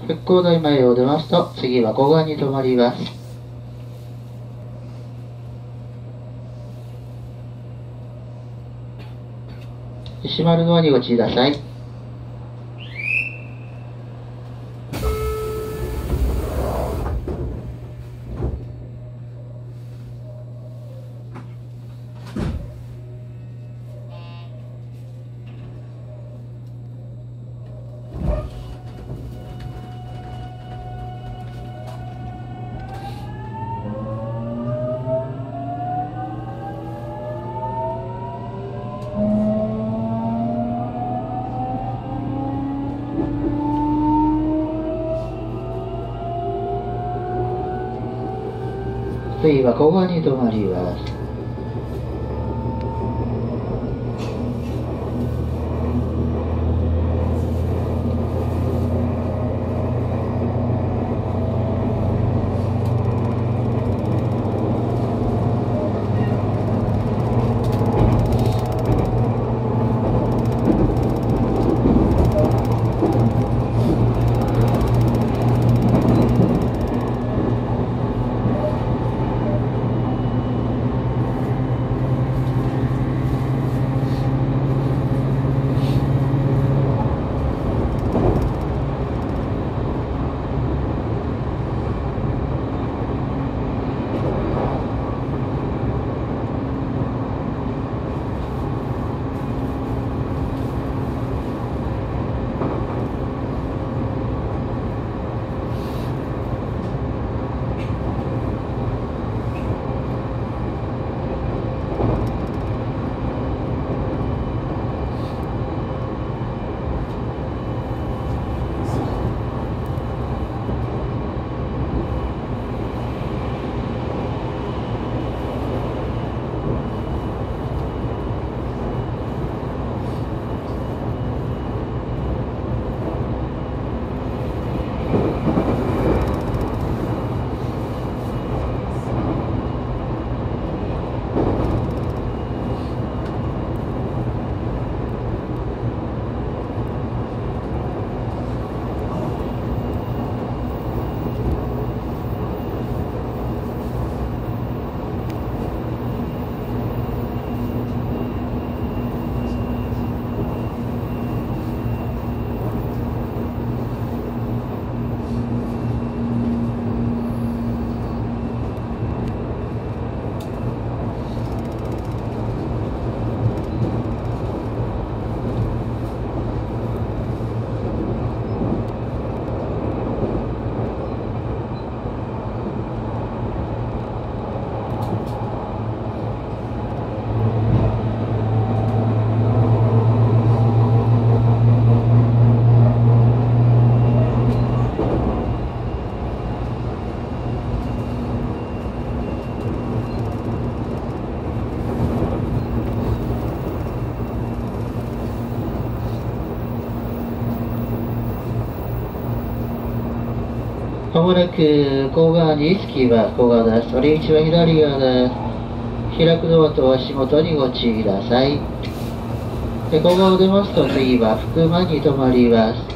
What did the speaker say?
復興台前を出ますと、次は小川に停まります。石丸ドアにご注意ください。次は小川に停まります。まもなく小川に着きます。小川です。折り道は左側です。開くドアと足元にご注意ください。小川を出ますと次は福間に停まります。